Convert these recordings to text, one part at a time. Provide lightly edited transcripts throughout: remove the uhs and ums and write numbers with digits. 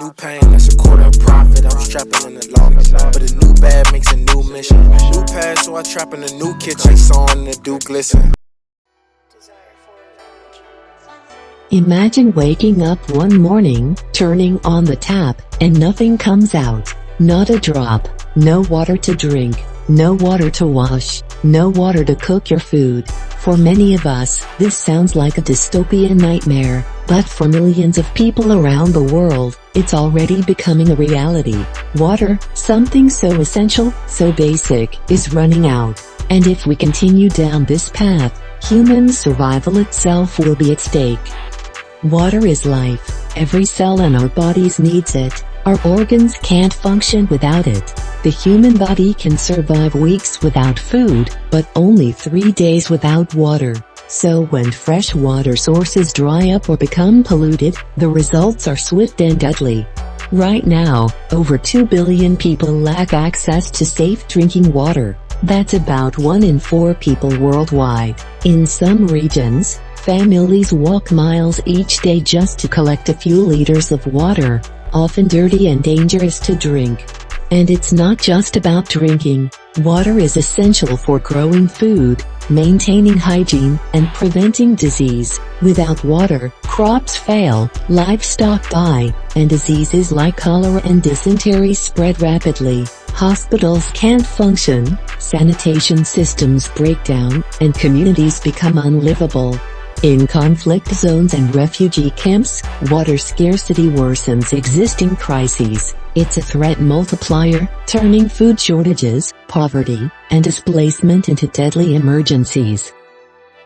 New pain, that's a quarter of profit. I'm strapping in the longest, but a new bag makes a new mission. New pad, so I trap in a new kitchen. Sawing the dew glisten. Imagine waking up one morning, turning on the tap, and nothing comes out. Not a drop. No water to drink. No water to wash. No water to cook your food. For many of us, this sounds like a dystopian nightmare, but for millions of people around the world, it's already becoming a reality. Water, something so essential, so basic, is running out. And if we continue down this path, human survival itself will be at stake. Water is life. Every cell in our bodies needs it. Our organs can't function without it. The human body can survive weeks without food, but only 3 days without water. So when fresh water sources dry up or become polluted, the results are swift and deadly. Right now, over 2 billion people lack access to safe drinking water. That's about 1 in 4 people worldwide. In some regions, families walk miles each day just to collect a few liters of water, often dirty and dangerous to drink. And it's not just about drinking. Water is essential for growing food, maintaining hygiene, and preventing disease. Without water, crops fail, livestock die, and diseases like cholera and dysentery spread rapidly. Hospitals can't function, sanitation systems break down, and communities become unlivable. In conflict zones and refugee camps, water scarcity worsens existing crises. It's a threat multiplier, turning food shortages, poverty, and displacement into deadly emergencies.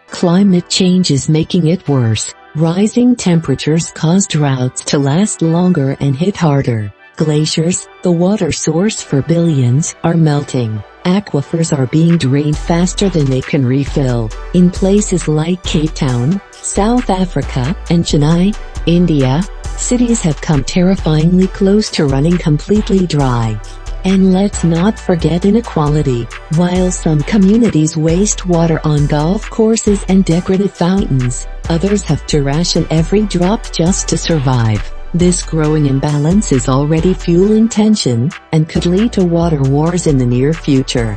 Climate change is making it worse. Rising temperatures cause droughts to last longer and hit harder. Glaciers, the water source for billions, are melting. Aquifers are being drained faster than they can refill. In places like Cape Town, South Africa, and Chennai, India, cities have come terrifyingly close to running completely dry. And let's not forget inequality. While some communities waste water on golf courses and decorative fountains, others have to ration every drop just to survive. This growing imbalance is already fueling tension, and could lead to water wars in the near future.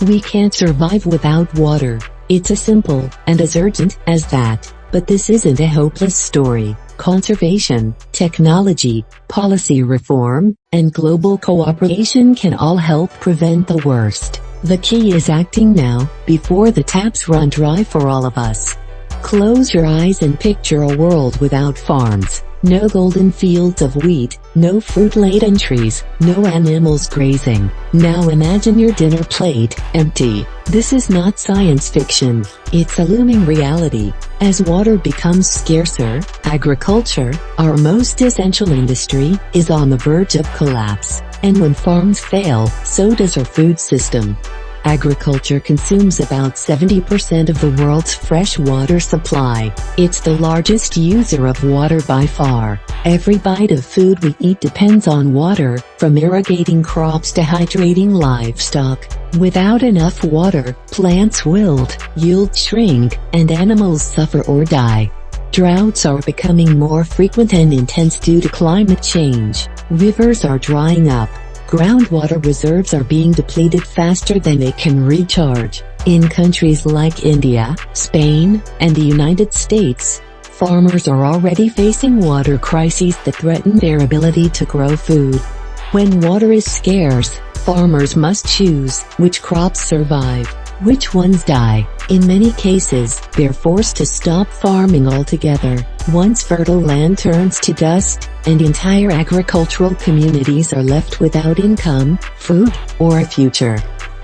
We can't survive without water. It's as simple, and as urgent, as that. But this isn't a hopeless story. Conservation, technology, policy reform, and global cooperation can all help prevent the worst. The key is acting now, before the taps run dry for all of us. Close your eyes and picture a world without farms. No golden fields of wheat, no fruit-laden trees, no animals grazing. Now imagine your dinner plate, empty. This is not science fiction. It's a looming reality. As water becomes scarcer, agriculture, our most essential industry, is on the verge of collapse. And when farms fail, so does our food system. Agriculture consumes about 70% of the world's fresh water supply. It's the largest user of water by far. Every bite of food we eat depends on water, from irrigating crops to hydrating livestock. Without enough water, plants wilt, yields shrink, and animals suffer or die. Droughts are becoming more frequent and intense due to climate change. Rivers are drying up. Groundwater reserves are being depleted faster than they can recharge. In countries like India, Spain, and the United States, farmers are already facing water crises that threaten their ability to grow food. When water is scarce, farmers must choose which crops survive, which ones die. In many cases, they're forced to stop farming altogether. Once fertile land turns to dust, and entire agricultural communities are left without income, food, or a future.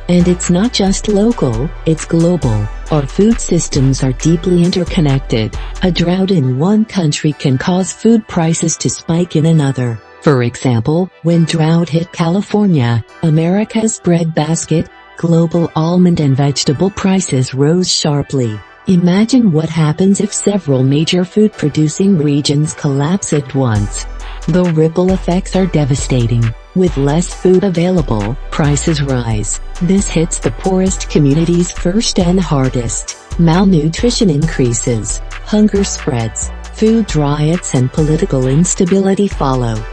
And it's not just local, it's global. Our food systems are deeply interconnected. A drought in one country can cause food prices to spike in another. For example, when drought hit California, America's breadbasket, global almond and vegetable prices rose sharply. Imagine what happens if several major food-producing regions collapse at once. The ripple effects are devastating. With less food available, prices rise. This hits the poorest communities first and hardest. Malnutrition increases, hunger spreads, food riots and political instability follow.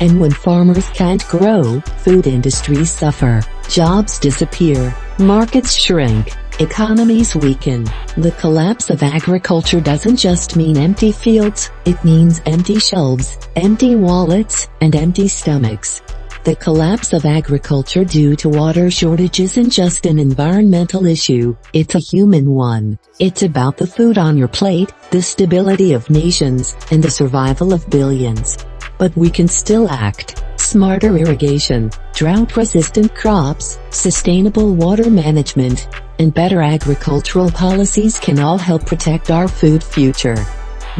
And when farmers can't grow, food industries suffer, jobs disappear, markets shrink, economies weaken. The collapse of agriculture doesn't just mean empty fields, it means empty shelves, empty wallets, and empty stomachs. The collapse of agriculture due to water shortage isn't just an environmental issue, it's a human one. It's about the food on your plate, the stability of nations, and the survival of billions. But we can still act. Smarter irrigation, drought-resistant crops, sustainable water management, and better agricultural policies can all help protect our food future.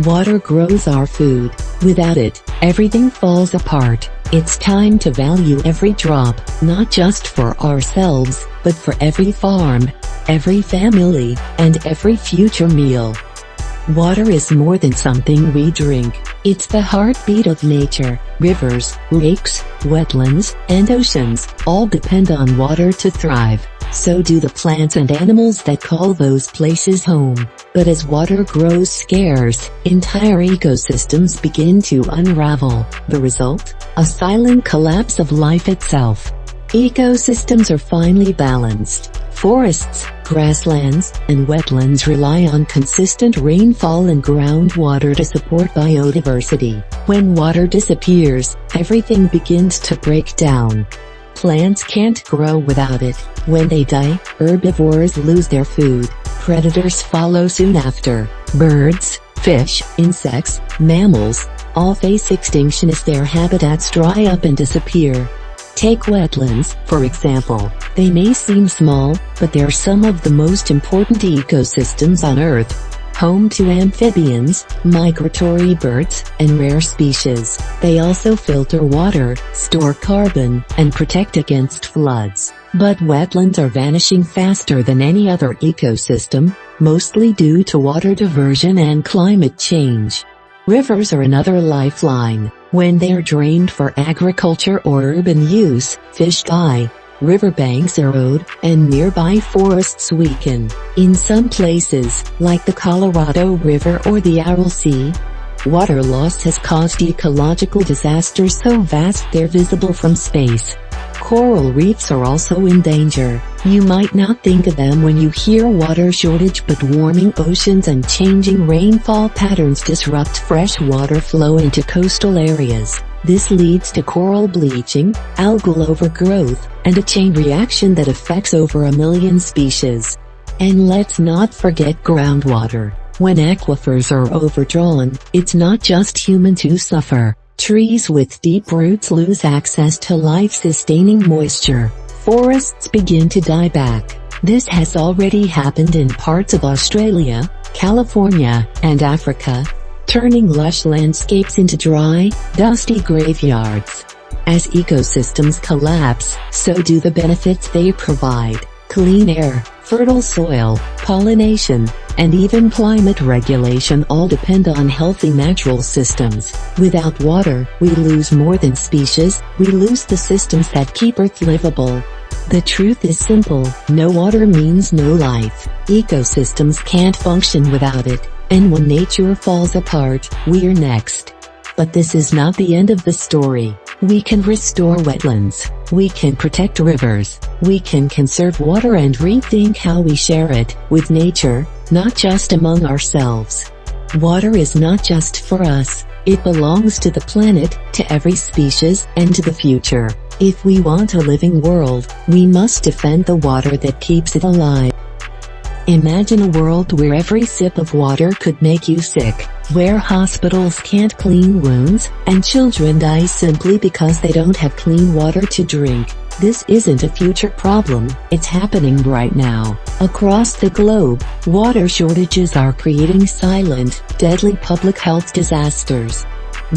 Water grows our food. Without it, everything falls apart. It's time to value every drop, not just for ourselves, but for every farm, every family, and every future meal. Water is more than something we drink. It's the heartbeat of nature. Rivers, lakes, wetlands, and oceans all depend on water to thrive. So do the plants and animals that call those places home. But as water grows scarce, entire ecosystems begin to unravel. The result? A silent collapse of life itself. Ecosystems are finely balanced. Forests, grasslands, and wetlands rely on consistent rainfall and groundwater to support biodiversity. When water disappears, everything begins to break down. Plants can't grow without it. When they die, herbivores lose their food. Predators follow soon after. Birds, fish, insects, mammals, all face extinction if their habitats dry up and disappear. Take wetlands, for example. They may seem small, but they're some of the most important ecosystems on Earth. Home to amphibians, migratory birds, and rare species. They also filter water, store carbon, and protect against floods. But wetlands are vanishing faster than any other ecosystem, mostly due to water diversion and climate change. Rivers are another lifeline. When they're drained for agriculture or urban use, fish die, riverbanks erode, and nearby forests weaken. In some places, like the Colorado River or the Aral Sea, water loss has caused ecological disasters so vast they're visible from space. Coral reefs are also in danger. You might not think of them when you hear water shortage, but warming oceans and changing rainfall patterns disrupt freshwater flow into coastal areas. This leads to coral bleaching, algal overgrowth, and a chain reaction that affects over 1 million species. And let's not forget groundwater. When aquifers are overdrawn, it's not just humans who suffer. Trees with deep roots lose access to life-sustaining moisture. Forests begin to die back. This has already happened in parts of Australia, California, and Africa, turning lush landscapes into dry, dusty graveyards. As ecosystems collapse, so do the benefits they provide. Clean air, fertile soil, pollination, and even climate regulation all depend on healthy natural systems. Without water, we lose more than species, we lose the systems that keep Earth livable. The truth is simple, no water means no life. Ecosystems can't function without it, and when nature falls apart, we're next. But this is not the end of the story. We can restore wetlands. We can protect rivers. We can conserve water and rethink how we share it with nature, not just among ourselves. Water is not just for us. It belongs to the planet, to every species, and to the future. If we want a living world, we must defend the water that keeps it alive. Imagine a world where every sip of water could make you sick, where hospitals can't clean wounds, and children die simply because they don't have clean water to drink. This isn't a future problem, it's happening right now. Across the globe, water shortages are creating silent, deadly public health disasters.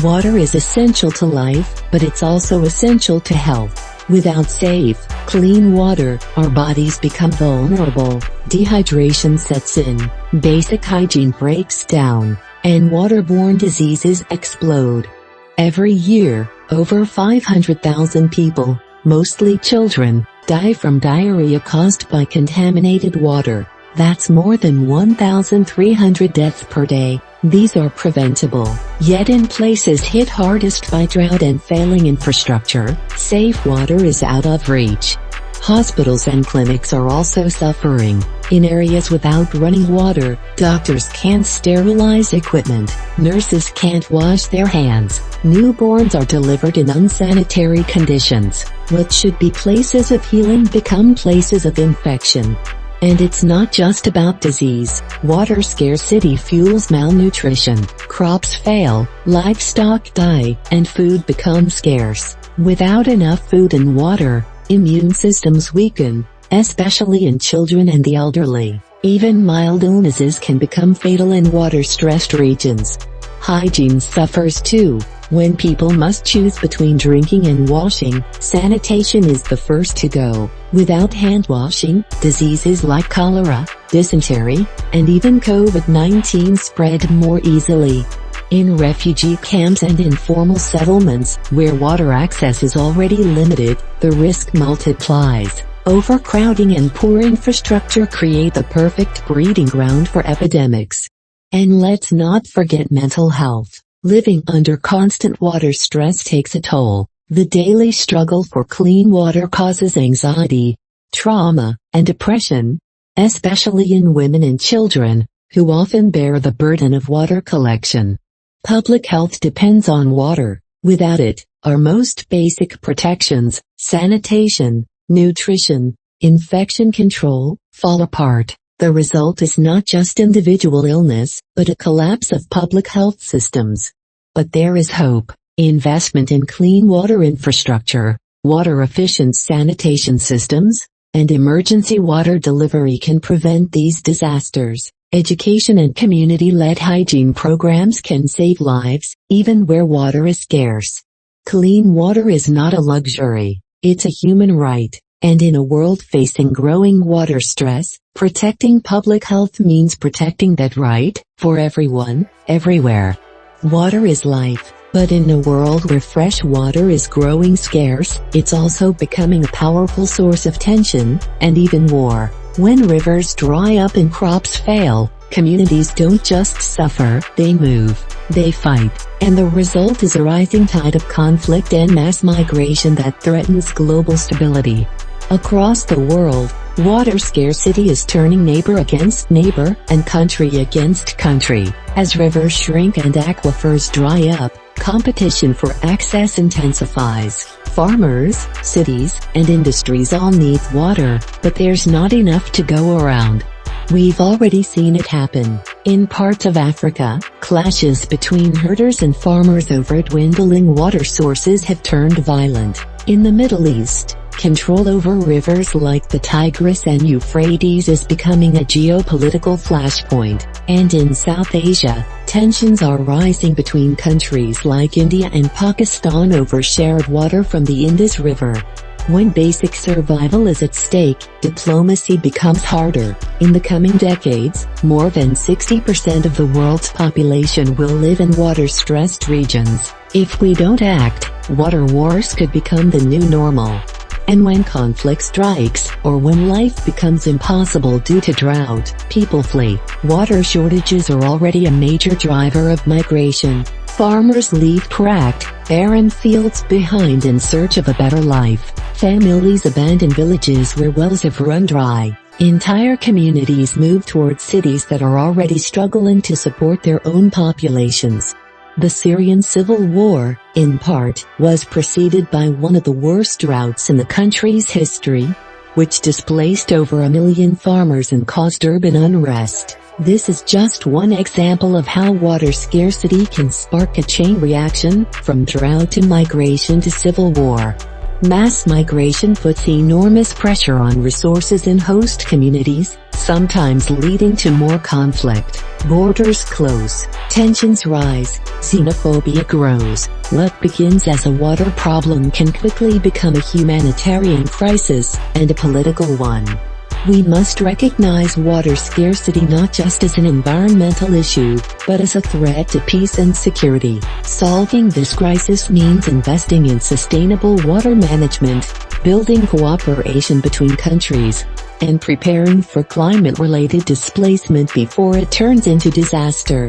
Water is essential to life, but it's also essential to health. Without safe, clean water, our bodies become vulnerable. Dehydration sets in, basic hygiene breaks down, and waterborne diseases explode. Every year, over 500,000 people, mostly children, die from diarrhea caused by contaminated water. That's more than 1,300 deaths per day. These are preventable, yet in places hit hardest by drought and failing infrastructure, safe water is out of reach. Hospitals and clinics are also suffering. In areas without running water, doctors can't sterilize equipment, nurses can't wash their hands, newborns are delivered in unsanitary conditions. What should be places of healing become places of infection. And it's not just about disease. Water scarcity fuels malnutrition, crops fail, livestock die, and food becomes scarce. Without enough food and water, immune systems weaken, especially in children and the elderly. Even mild illnesses can become fatal in water-stressed regions. Hygiene suffers too. When people must choose between drinking and washing, sanitation is the first to go. Without hand washing, diseases like cholera, dysentery, and even COVID-19 spread more easily. In refugee camps and informal settlements, where water access is already limited, the risk multiplies. Overcrowding and poor infrastructure create the perfect breeding ground for epidemics. And let's not forget mental health. Living under constant water stress takes a toll. The daily struggle for clean water causes anxiety, trauma, and depression, especially in women and children, who often bear the burden of water collection. Public health depends on water. Without it, our most basic protections, sanitation, nutrition, infection control, fall apart. The result is not just individual illness, but a collapse of public health systems. But there is hope. Investment in clean water infrastructure, water-efficient sanitation systems, and emergency water delivery can prevent these disasters. Education and community-led hygiene programs can save lives, even where water is scarce. Clean water is not a luxury, it's a human right, and in a world facing growing water stress, protecting public health means protecting that right, for everyone, everywhere. Water is life, but in a world where fresh water is growing scarce, it's also becoming a powerful source of tension, and even war. When rivers dry up and crops fail, communities don't just suffer, they move, they fight, and the result is a rising tide of conflict and mass migration that threatens global stability. Across the world, water scarcity is turning neighbor against neighbor and country against country. As rivers shrink and aquifers dry up, competition for access intensifies. Farmers, cities, and industries all need water, but there's not enough to go around. We've already seen it happen. In parts of Africa, clashes between herders and farmers over dwindling water sources have turned violent. In the Middle East, control over rivers like the Tigris and Euphrates is becoming a geopolitical flashpoint, and in South Asia, tensions are rising between countries like India and Pakistan over shared water from the Indus River. When basic survival is at stake, diplomacy becomes harder. In the coming decades, more than 60% of the world's population will live in water-stressed regions. If we don't act, water wars could become the new normal. And when conflict strikes, or when life becomes impossible due to drought, people flee. Water shortages are already a major driver of migration. Farmers leave cracked, barren fields behind in search of a better life. Families abandon villages where wells have run dry. Entire communities move towards cities that are already struggling to support their own populations. The Syrian civil war, in part, was preceded by one of the worst droughts in the country's history, which displaced over 1 million farmers and caused urban unrest. This is just one example of how water scarcity can spark a chain reaction, from drought to migration to civil war. Mass migration puts enormous pressure on resources in host communities, sometimes leading to more conflict. Borders close, tensions rise, xenophobia grows. What begins as a water problem can quickly become a humanitarian crisis, and a political one. We must recognize water scarcity not just as an environmental issue, but as a threat to peace and security. Solving this crisis means investing in sustainable water management, building cooperation between countries, and preparing for climate-related displacement before it turns into disaster.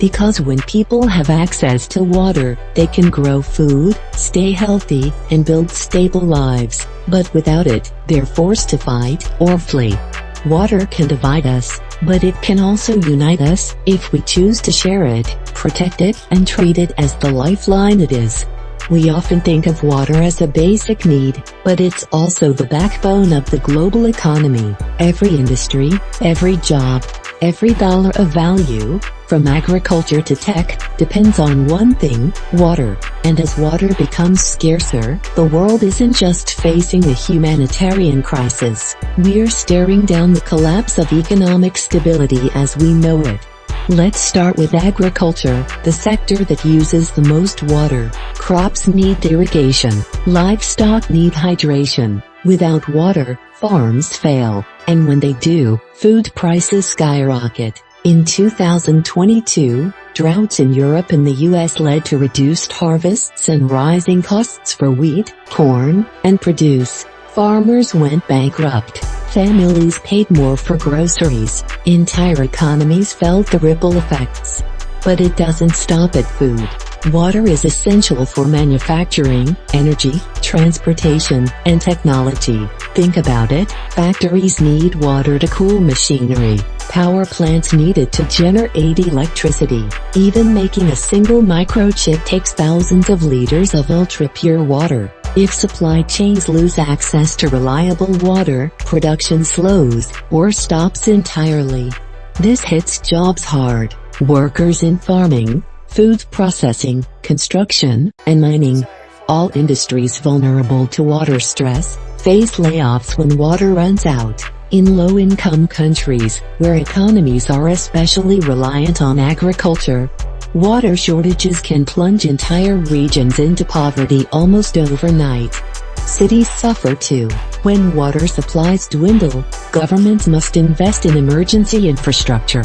Because when people have access to water, they can grow food, stay healthy, and build stable lives. But without it, they're forced to fight or flee. Water can divide us, but it can also unite us, if we choose to share it, protect it, and treat it as the lifeline it is. We often think of water as a basic need, but it's also the backbone of the global economy. Every industry, every job, every dollar of value, from agriculture to tech, depends on one thing, water. And as water becomes scarcer, the world isn't just facing a humanitarian crisis. We're staring down the collapse of economic stability as we know it. Let's start with agriculture, the sector that uses the most water. Crops need irrigation, livestock need hydration. Without water, farms fail, and when they do, food prices skyrocket. In 2022, droughts in Europe and the US led to reduced harvests and rising costs for wheat, corn, and produce. Farmers went bankrupt. Families paid more for groceries. Entire economies felt the ripple effects. But it doesn't stop at food. Water is essential for manufacturing, energy, transportation, and technology. Think about it, factories need water to cool machinery. Power plants need it to generate electricity. Even making a single microchip takes thousands of liters of ultra-pure water. If supply chains lose access to reliable water, production slows, or stops entirely. This hits jobs hard. Workers in farming, food processing, construction, and mining. All industries vulnerable to water stress face layoffs when water runs out. In low-income countries, where economies are especially reliant on agriculture, water shortages can plunge entire regions into poverty almost overnight. Cities suffer too. When water supplies dwindle, governments must invest in emergency infrastructure.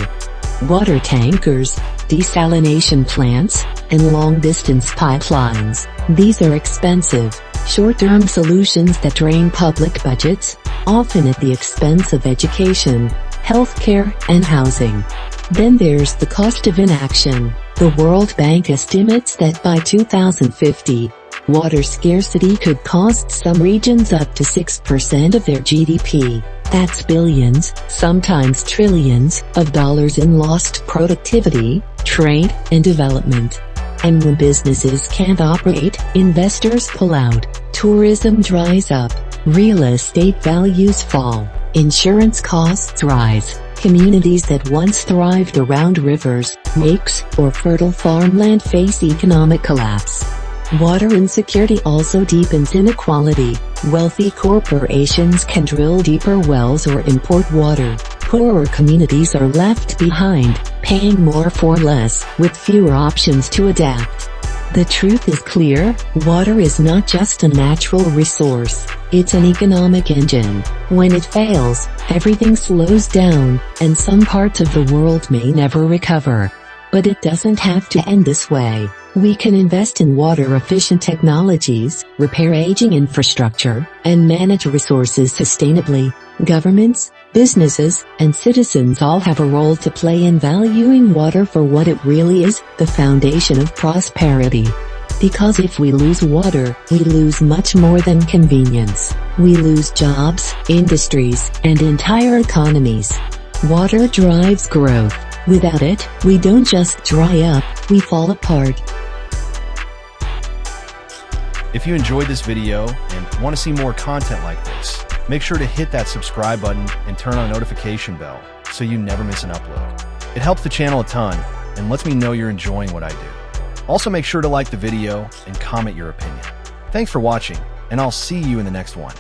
Water tankers, desalination plants, and long-distance pipelines. These are expensive, short-term solutions that drain public budgets, often at the expense of education, healthcare, and housing. Then there's the cost of inaction. The World Bank estimates that by 2050, water scarcity could cost some regions up to 6% of their GDP. That's billions, sometimes trillions, of dollars in lost productivity, trade, and development. And when businesses can't operate, investors pull out, tourism dries up, real estate values fall, insurance costs rise. Communities that once thrived around rivers, lakes, or fertile farmland face economic collapse. Water insecurity also deepens inequality. Wealthy corporations can drill deeper wells or import water. Poorer communities are left behind, paying more for less, with fewer options to adapt. The truth is clear, water is not just a natural resource, it's an economic engine. When it fails, everything slows down, and some parts of the world may never recover. But it doesn't have to end this way. We can invest in water-efficient technologies, repair aging infrastructure, and manage resources sustainably. Governments, businesses, and citizens all have a role to play in valuing water for what it really is, the foundation of prosperity. Because if we lose water, we lose much more than convenience. We lose jobs, industries, and entire economies. Water drives growth. Without it, we don't just dry up, we fall apart. If you enjoyed this video and want to see more content like this, make sure to hit that subscribe button and turn on notification bell so you never miss an upload. It helps the channel a ton and lets me know you're enjoying what I do. Also make sure to like the video and comment your opinion. Thanks for watching, and I'll see you in the next one.